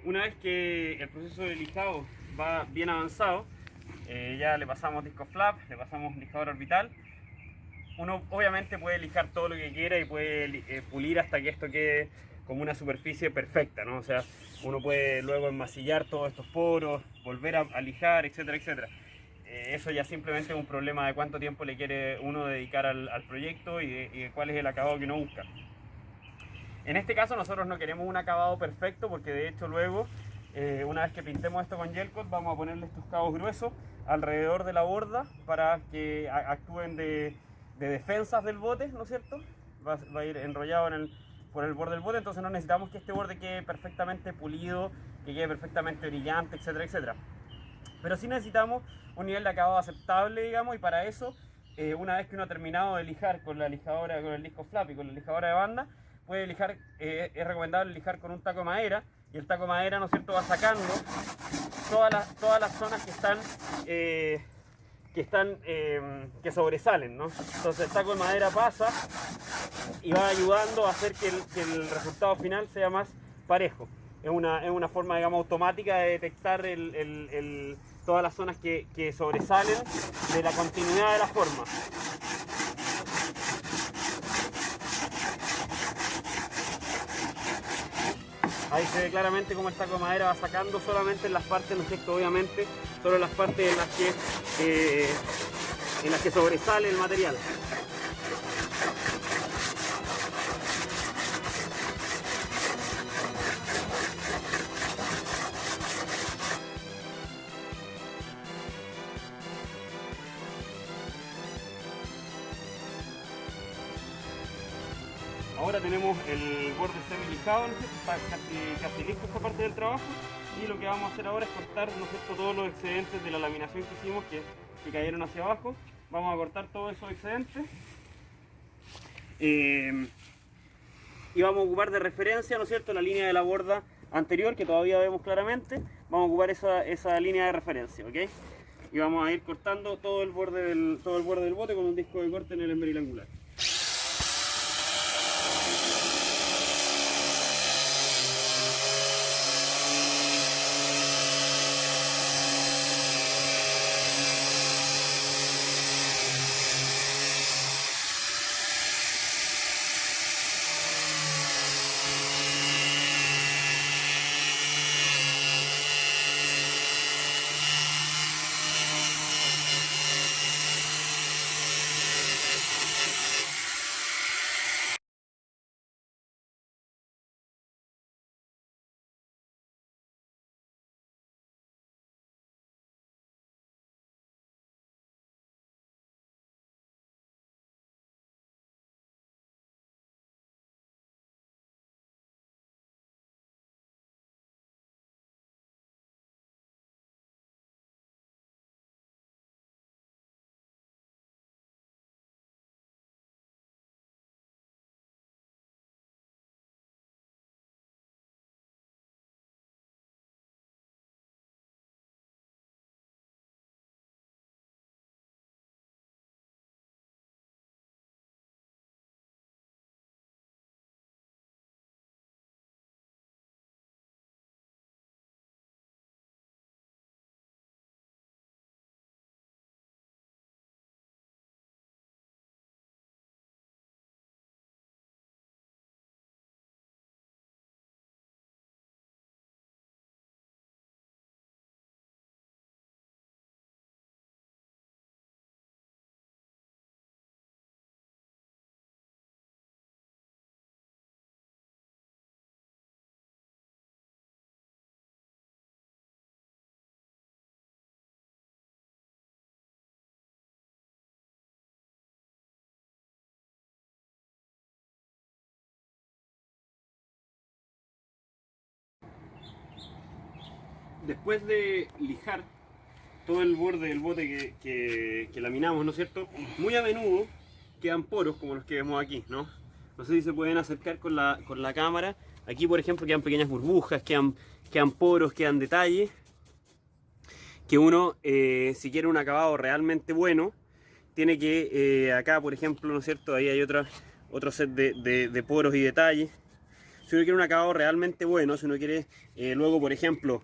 Una vez que el proceso de lijado va bien avanzado, ya le pasamos disco flap, le pasamos lijador orbital. Uno obviamente puede lijar todo lo que quiera y puede pulir hasta que esto quede como una superficie perfecta, ¿no? O sea, uno puede luego enmasillar todos estos poros, volver a lijar, etcétera, etcétera. Eso ya simplemente es un problema de cuánto tiempo le quiere uno dedicar al proyecto y de cuál es el acabado que uno busca. En este caso nosotros no queremos un acabado perfecto porque de hecho luego, una vez que pintemos esto con gel coat, vamos a ponerle estos cabos gruesos alrededor de la borda para que actúen de defensas del bote, ¿no es cierto? Va a ir enrollado por el borde del bote, entonces no necesitamos que este borde quede perfectamente pulido, que quede perfectamente brillante, etcétera, etcétera. Pero sí necesitamos un nivel de acabado aceptable, digamos, y para eso, una vez que uno ha terminado de lijar con la lijadora, con el disco flap y con la lijadora de banda, puede lijar, es recomendable lijar con un taco de madera, y el taco de madera, ¿no es cierto?, va sacando todas las zonas que sobresalen, ¿no? Entonces el taco de madera pasa y va ayudando a hacer que el resultado final sea más parejo. Es una forma, digamos, automática de detectar todas las zonas que sobresalen de la continuidad de la forma. Ahí se ve claramente cómo el taco de madera va sacando solamente en las partes, ¿no es cierto? Obviamente, solo en las partes en las que sobresale el material. Ahora tenemos el borde semi lijado, ¿no es cierto? Está casi listo esta parte del trabajo, y lo que vamos a hacer ahora es cortar, ¿no es cierto?, todos los excedentes de la laminación que hicimos que cayeron hacia abajo. Vamos a cortar todos esos excedentes y vamos a ocupar de referencia, ¿no es cierto?, la línea de la borda anterior que todavía vemos claramente. Vamos a ocupar esa línea de referencia, ¿ok? Y vamos a ir cortando todo el borde del bote con un disco de corte en el esmeril angular. Después de lijar todo el borde del bote que laminamos, ¿no es cierto?, muy a menudo quedan poros como los que vemos aquí, ¿no? No sé si se pueden acercar con la cámara. Aquí, por ejemplo, quedan pequeñas burbujas, quedan poros, quedan detalles que uno, si quiere un acabado realmente bueno, tiene que, acá por ejemplo, ¿no es cierto?, ahí hay otro set de poros y detalles. Si uno quiere un acabado realmente bueno, si uno quiere luego, por ejemplo,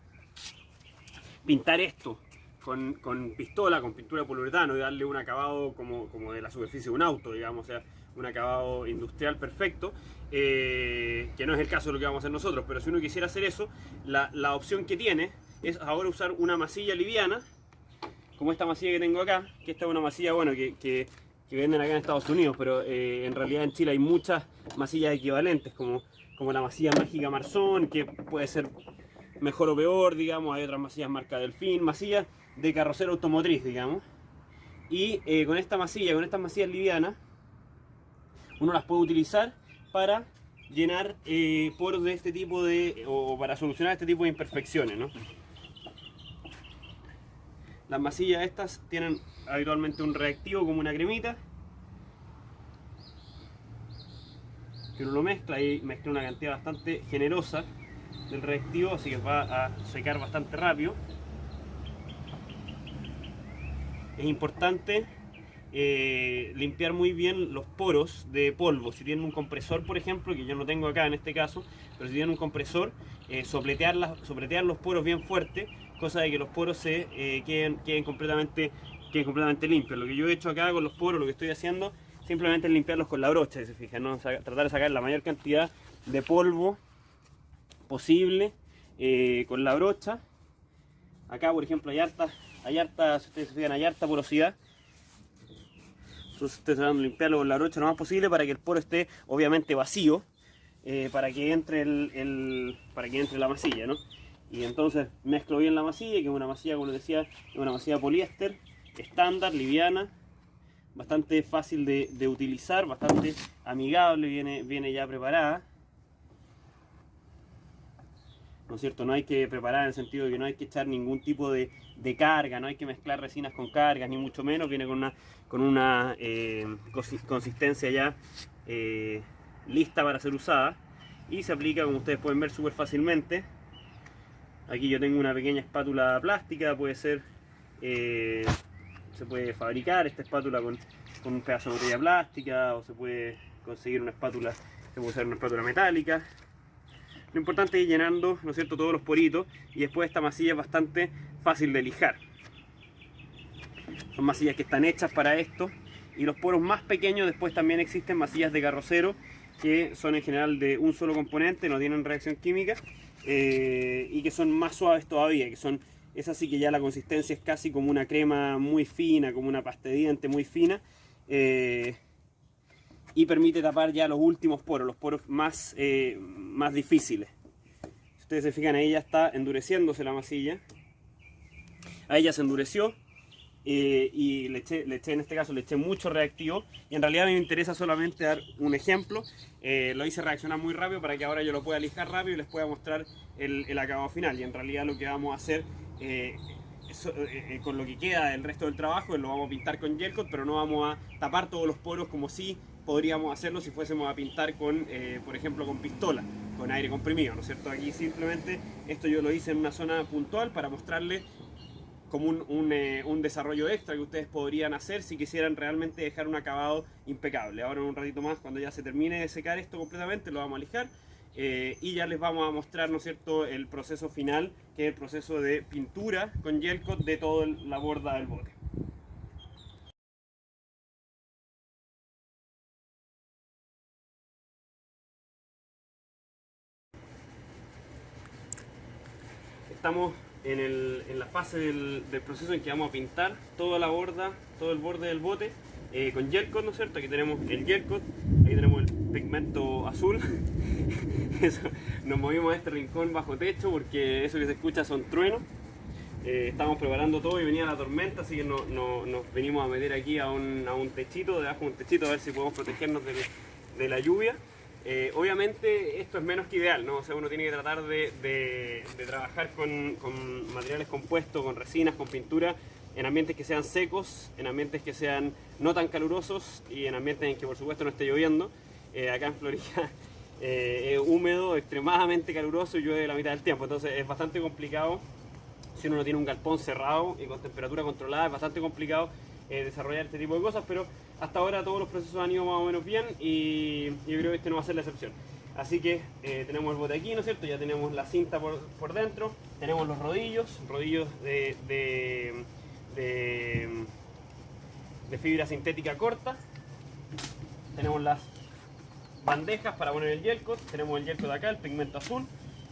pintar esto con pistola, con pintura de poliuretano y darle un acabado como de la superficie de un auto, digamos, o sea, un acabado industrial perfecto, que no es el caso de lo que vamos a hacer nosotros, pero si uno quisiera hacer eso, la opción que tiene es ahora usar una masilla liviana, como esta masilla que tengo acá, que esta es una masilla, bueno, que venden acá en Estados Unidos, pero en realidad en Chile hay muchas masillas equivalentes, como la masilla mágica Marzón, que puede ser mejor o peor, digamos. Hay otras masillas marca Delfín, masillas de carrocero automotriz, digamos. Y con esta masilla, con estas masillas livianas, uno las puede utilizar para llenar poros de este tipo o para solucionar este tipo de imperfecciones, ¿no? Las masillas estas tienen habitualmente un reactivo como una cremita, que uno lo mezcla y mezcla una cantidad bastante generosa del reactivo, así que va a secar bastante rápido. Es importante limpiar muy bien los poros de polvo. Si tienen un compresor, por ejemplo, que yo no tengo acá en este caso, pero si tienen un compresor, sopletear los poros bien fuerte, cosa de que los poros se queden completamente limpios. Lo que yo he hecho acá con los poros, lo que estoy haciendo, simplemente es limpiarlos con la brocha, si se fijan, ¿no? Tratar de sacar la mayor cantidad de polvo posible con la brocha. Acá, por ejemplo, hay harta, si ustedes se fijan, hay harta porosidad. Entonces ustedes van a limpiarlo con la brocha lo más posible para que el poro esté obviamente vacío, para que entre la masilla, ¿no? Y entonces mezclo bien la masilla, que es una masilla, como les decía, es una masilla poliéster, estándar, liviana, bastante fácil de utilizar, bastante amigable, viene ya preparada. ¿No es cierto? No hay que preparar en el sentido de que no hay que echar ningún tipo de carga, no hay que mezclar resinas con cargas, ni mucho menos. Viene con una consistencia ya lista para ser usada y se aplica, como ustedes pueden ver, súper fácilmente. Aquí yo tengo una pequeña espátula plástica, puede ser, se puede fabricar esta espátula con un pedazo de botella plástica, o se puede conseguir una espátula, se puede usar una espátula metálica. Lo importante es ir llenando, ¿no es cierto?, todos los poritos, y después esta masilla es bastante fácil de lijar. Son masillas que están hechas para esto, y los poros más pequeños después también existen masillas de carrocero, que son en general de un solo componente, no tienen reacción química, y que son más suaves todavía, es así que ya la consistencia es casi como una crema muy fina, como una pasta de diente muy fina, y permite tapar ya los últimos poros, los poros más difíciles. Si ustedes se fijan, ahí ya está endureciéndose la masilla. Ahí ya se endureció y le eché, en este caso, le eché mucho reactivo. Y en realidad a mí me interesa solamente dar un ejemplo. Lo hice reaccionar muy rápido para que ahora yo lo pueda lijar rápido y les pueda mostrar el acabado final. Y en realidad lo que vamos a hacer con lo que queda del resto del trabajo, lo vamos a pintar con gel coat, pero no vamos a tapar todos los poros como si podríamos hacerlo si fuésemos a pintar por ejemplo, con pistola, con aire comprimido, ¿no es cierto? Aquí simplemente esto yo lo hice en una zona puntual para mostrarles como un desarrollo extra que ustedes podrían hacer si quisieran realmente dejar un acabado impecable. Ahora en un ratito más, cuando ya se termine de secar esto completamente, lo vamos a lijar. Y ya les vamos a mostrar, ¿no es cierto?, el proceso final, que es el proceso de pintura con gel coat de toda la borda del bote. Estamos en la fase del proceso en que vamos a pintar toda la borda, todo el borde del bote con gel coat, ¿no es cierto? Aquí tenemos el gel coat, aquí tenemos el pigmento azul. Eso, nos movimos a este rincón bajo techo porque eso que se escucha son truenos. Estamos preparando todo y venía la tormenta, así que nos venimos a meter aquí a un techito, debajo de un techito, a ver si podemos protegernos de la lluvia. Obviamente esto es menos que ideal, ¿no? O sea, uno tiene que tratar de trabajar con materiales compuestos, con resinas, con pintura, en ambientes que sean secos, en ambientes que sean no tan calurosos y en ambientes en que por supuesto no esté lloviendo. Acá en Florida es húmedo, extremadamente caluroso y llueve la mitad del tiempo, entonces es bastante complicado. Si uno no tiene un galpón cerrado y con temperatura controlada, es bastante complicado desarrollar este tipo de cosas, pero hasta ahora todos los procesos han ido más o menos bien y yo creo que este no va a ser la excepción. Así que tenemos el bote aquí, ¿no es cierto? Ya tenemos la cinta por dentro, tenemos los rodillos de fibra sintética corta, tenemos las bandejas para poner el gel coat, tenemos el gel coat acá, el pigmento azul,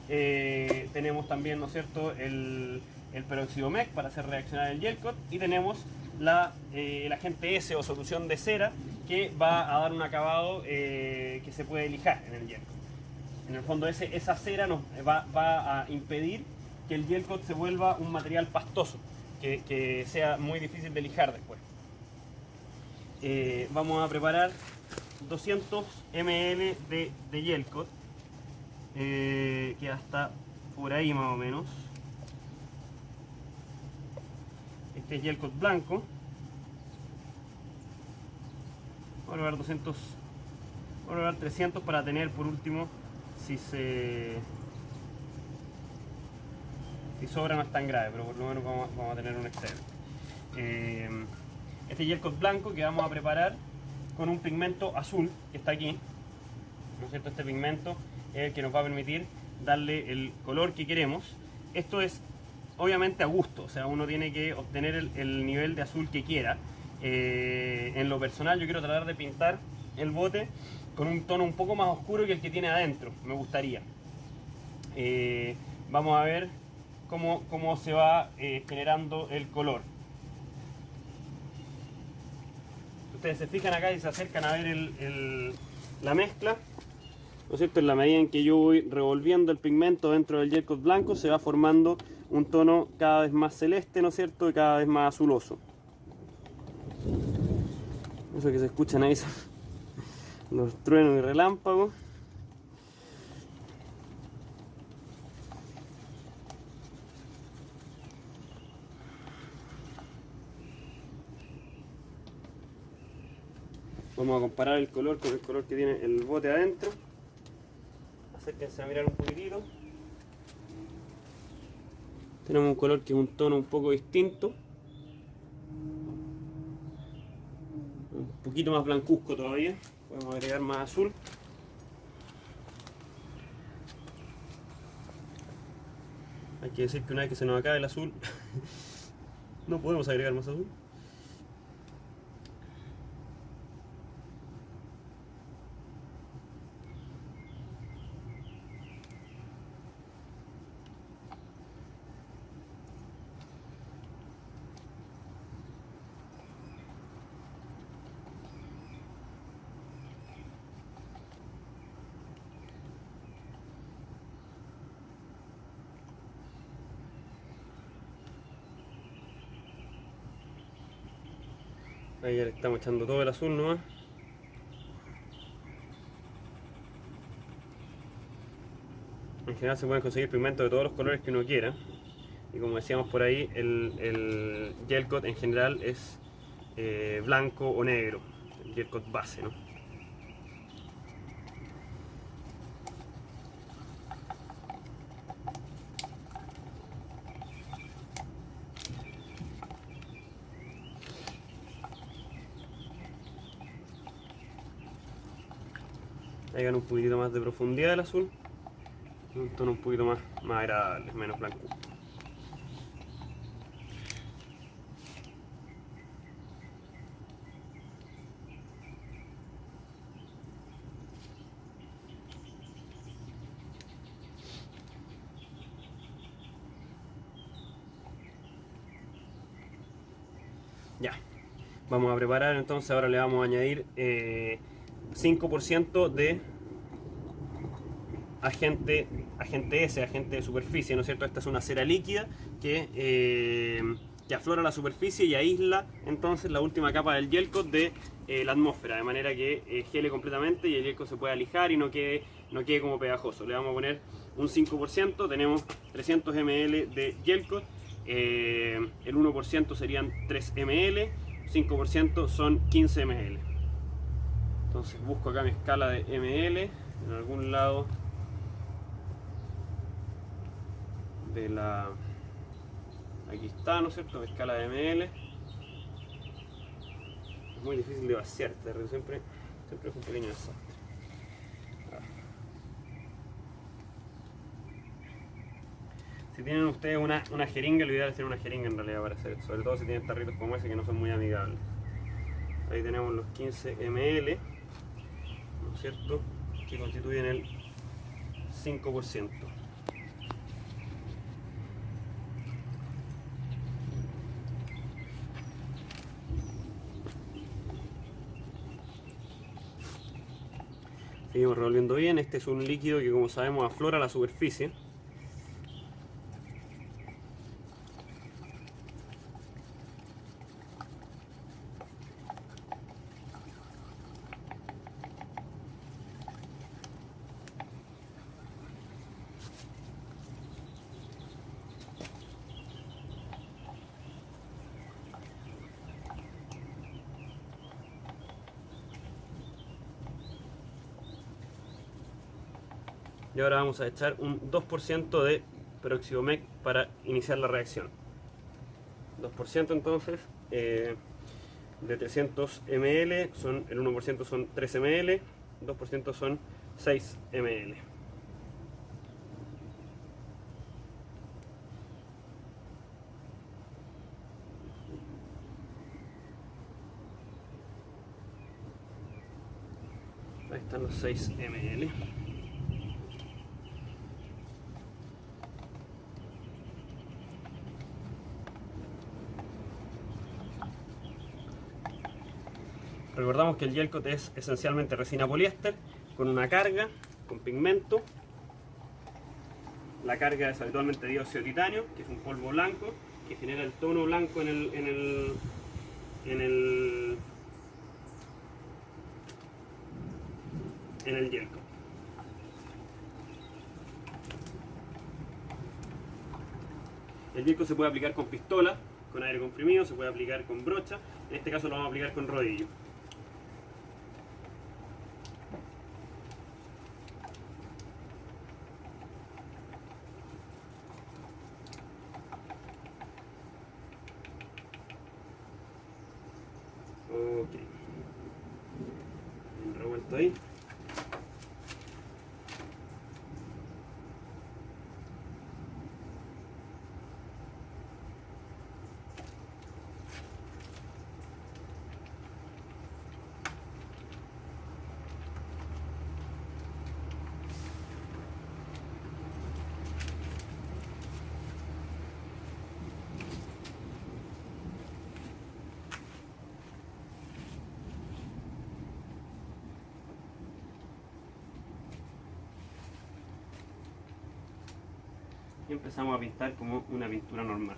tenemos también, ¿no es cierto?, el peróxido mec para hacer reaccionar el gel coat, y tenemos el agente S o solución de cera que va a dar un acabado que se puede lijar en el gel coat. En el fondo esa cera nos va a impedir que el gel coat se vuelva un material pastoso, que sea muy difícil de lijar después. Vamos a preparar 200 ml de gel coat, que hasta por ahí más o menos. Este es gel coat blanco. Vamos a probar 200, vamos a probar 300 para tener por último, si sobra no es tan grave, pero por lo menos vamos a tener un excedente. Este gel coat blanco que vamos a preparar con un pigmento azul que está aquí, ¿no es cierto? Este pigmento es el que nos va a permitir darle el color que queremos. Esto es obviamente a gusto, o sea, uno tiene que obtener el nivel de azul que quiera. En lo personal yo quiero tratar de pintar el bote con un tono un poco más oscuro que el que tiene adentro, me gustaría. Vamos a ver cómo se va generando el color. Ustedes se fijan acá y se acercan a ver la mezcla, ¿no es cierto? En la medida en que yo voy revolviendo el pigmento dentro del gel coat blanco, se va formando un tono cada vez más celeste, ¿no es cierto? Y cada vez más azuloso. Eso que se escuchan ahí son los truenos y relámpagos. Vamos a comparar el color con el color que tiene el bote adentro. Acérquense a mirar un poquitito. Tenemos un color que es un tono un poco distinto. Un poquito más blancuzco todavía. Podemos agregar más azul. Hay que decir que una vez que se nos acabe el azul, no podemos agregar más azul. Ahí ya le estamos echando todo el azul nomás. En general se pueden conseguir pigmentos de todos los colores que uno quiera. Y como decíamos por ahí, el gel coat en general es blanco o negro. El gel coat base, ¿no? Ahí gana un poquitito más de profundidad del azul, un tono un poquito más agradable, menos blanco. Ya, vamos a preparar entonces, ahora le vamos a añadir 5% de agente S, agente de superficie, ¿no es cierto? Esta es una cera líquida que aflora la superficie y aísla entonces la última capa del gel coat de la atmósfera, de manera que gele completamente y el gel coat se pueda lijar y no quede como pegajoso. Le vamos a poner un 5%, tenemos 300 ml de gel coat, el 1% serían 3 ml, 5% son 15 ml. Entonces busco acá mi escala de ml en algún lado de la... Aquí está, ¿no es cierto? Mi escala de ml. Es muy difícil de vaciar, siempre es un pequeño desastre. Si tienen ustedes una jeringa, lo ideal es tener una jeringa en realidad para hacer esto, sobre todo si tienen tarritos como ese que no son muy amigables. Ahí tenemos los 15 ml, ¿no es cierto?, que constituyen el 5%. Seguimos revolviendo bien. Este es un líquido que, como sabemos, aflora la superficie. Y ahora vamos a echar un 2% de peróxido MEG para iniciar la reacción. 2% entonces, de 300 ml, el 1% son 3 ml, 2% son 6 ml. Ahí están los 6 ml. Recordamos que el gel coat es esencialmente resina poliéster con una carga, con pigmento. La carga es habitualmente dióxido de titanio, que es un polvo blanco que genera el tono blanco en el gel coat. El gel coat se puede aplicar con pistola, con aire comprimido, se puede aplicar con brocha. En este caso lo vamos a aplicar con rodillo. Ok. Bien revuelto ahí. Y empezamos a pintar como una pintura normal.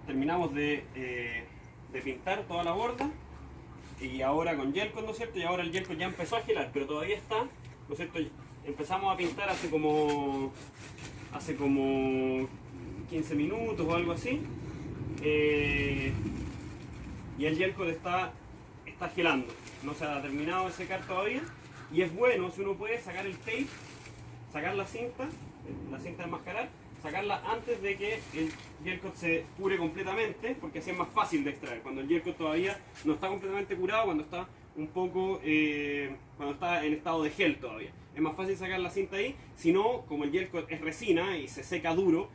Terminamos de pintar toda la borda y ahora con gel coat, ¿no es cierto? Y ahora el gel coat ya empezó a gelar, pero todavía está, ¿no es cierto? Empezamos a pintar hace como 15 minutos o algo así. Y el gel coat está gelando, no se ha terminado de secar todavía. Y es bueno si uno puede sacar el tape, sacar la cinta de enmascarar, sacarla antes de que el gel coat se cure completamente, porque así es más fácil de extraer. Cuando el gel coat todavía no está completamente curado, cuando está un poco, cuando está en estado de gel todavía, es más fácil sacar la cinta ahí. Si no, como el gel coat es resina y se seca duro,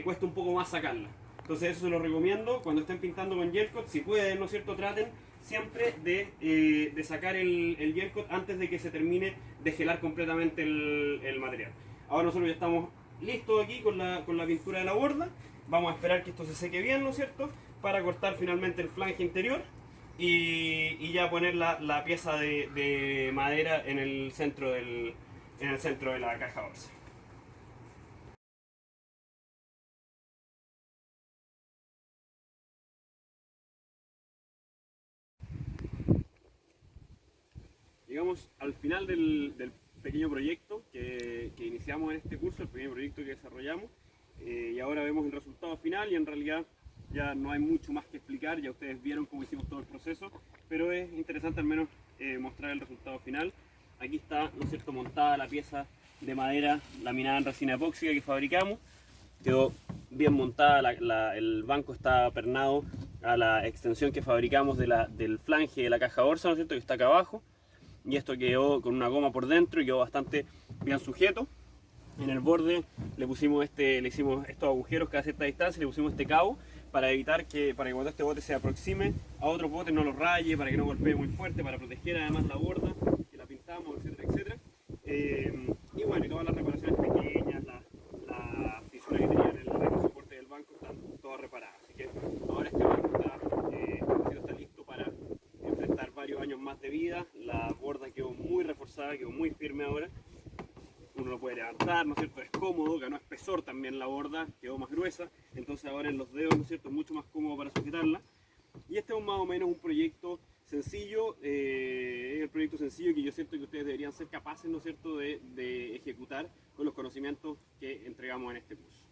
cuesta un poco más sacarla. Entonces eso se lo recomiendo cuando estén pintando con gel coat. Si pueden, ¿no es cierto?, traten siempre de sacar el gel coat antes de que se termine de gelar completamente el material. Ahora nosotros ya estamos listos aquí con la pintura de la borda. Vamos a esperar que esto se seque bien, ¿no es cierto?, para cortar finalmente el flange interior y ya poner la pieza de madera en el centro de la caja bolsa. Llegamos al final del pequeño proyecto que iniciamos en este curso, el pequeño proyecto que desarrollamos, y ahora vemos el resultado final y en realidad ya no hay mucho más que explicar, ya ustedes vieron cómo hicimos todo el proceso, pero es interesante al menos mostrar el resultado final. Aquí está, ¿no es cierto?, montada la pieza de madera laminada en resina epóxica que fabricamos. Quedó bien montada, el banco está pernado a la extensión que fabricamos del flange de la caja Orsa, ¿no es cierto?, que está acá abajo. Y esto quedó con una goma por dentro y quedó bastante bien sujeto. En el borde le hicimos estos agujeros cada cierta distancia, le pusimos este cabo para evitar para que cuando este bote se aproxime a otros botes no los raye, para que no golpee muy fuerte, para proteger además la borda que la pintamos, etcétera, etcétera. Y bueno, y todas las reparaciones pequeñas, las fisuras que tenían en el soporte del banco están todas reparadas. Así que ahora este banco está listo para enfrentar varios años más de vida. La borda quedó muy reforzada, quedó muy firme ahora. Uno lo puede levantar, ¿no es cierto? Es cómodo, ganó espesor también la borda, quedó más gruesa. Entonces ahora en los dedos, ¿no es cierto?, es mucho más cómodo para sujetarla. Y este es más o menos un proyecto sencillo, es el proyecto sencillo que yo siento que ustedes deberían ser capaces, ¿no es cierto?, de ejecutar con los conocimientos que entregamos en este curso.